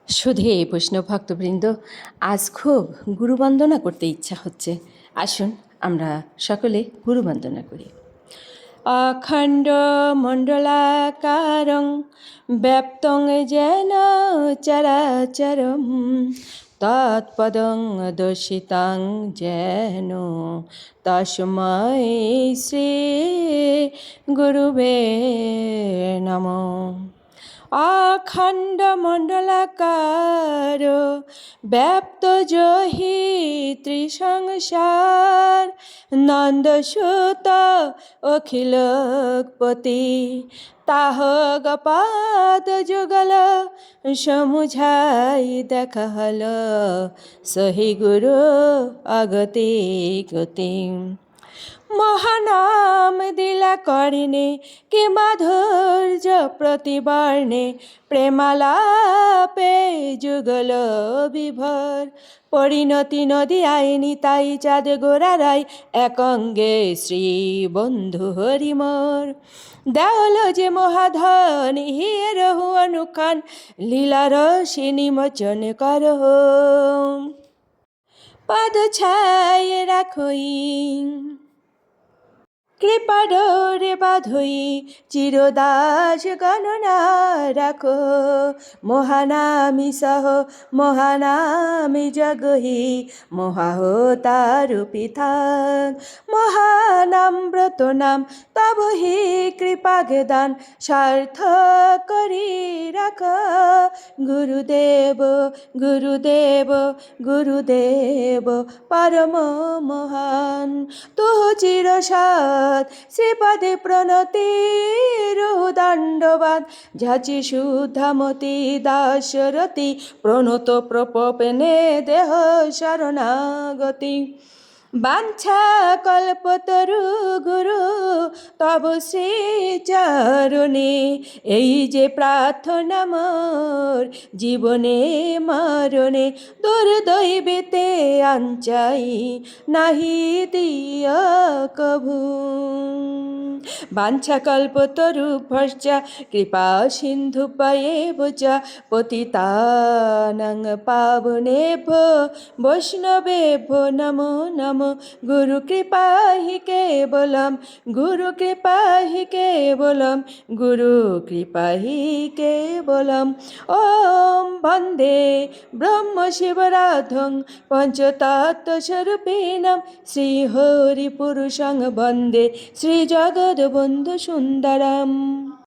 সুধী বৈষ্ণব ভক্তবৃন্দ, আজ খুব গুরুবন্দনা করতে ইচ্ছা হচ্ছে। আসুন আমরা সকলে গুরুবন্দনা করি। অখণ্ড মণ্ডলাকারং ব্যাপ্তং যেন চরাচরম তৎপদং দর্শিতাং যেন তস্मै শ্রী গুরুবে নমঃ। অখণ্ড মণ্ডলাকার ব্যাপ্ত জহি ত্রিসংসার নন্দসুত অখিলপতি তাহ গপাদ যুগল সমুঝাই দেখা হল সহি গুরু অগতি গতি। মহানাম দিলা করিনে কি মাধুর্য প্রতিবর্ণে প্রেমালাপে যুগল বিভর পরিণতি নদী আইনি তাই চাঁদ গোড়ারাই একঙ্গে শ্রী বন্ধু হরিমোর দেওল যে মহাধন হিরহু অনুখান লীলার নিমোচন করহ পদ ছায় রাখই কৃপা ডোরে বাঁধই চিরদাস গণনা রাখো মহানামি সহ মহানামি জগহি মহাহতারূপী থাক মহানাম্রত নাম তব হি কৃপাগদান সার্থক করি রাখ গুরুদেব গুরুদেব গুরুদেব পরম মহান তুহ চিরসাদ শ্রীপদে প্রণতি দণ্ডবাদ ঝাচি শুদ্ধামতি দাসরতি প্রণত প্রপেনে দেহ শরণাগতি বাঞ্ছা কল্পতরু গুরু তব শ্রীচরণে এই যে প্রার্থনা মোর জীবনে মরণে দুর্দৈবেতে আঞ্চাই নাহি দিয় কভু। বাঞ্ছা কল্পতরু ভর্ষা কৃপা সিন্ধু পায়েব চ পতিতানাং পাবনেভ্যো বৈষ্ণবেভ্যো নমো নমো। গুরু কৃপা হি কেবলম গুরু কৃপা হি কেবলম গুরু কৃপা হি কেবলম। ওম বন্দে ব্রহ্ম শিবরাধং পঞ্চতত্ত্বস্বরূপিণম শ্রী হরি পুরুষং বন্দে শ্রী জগদ্বন্ধু সুন্দরম।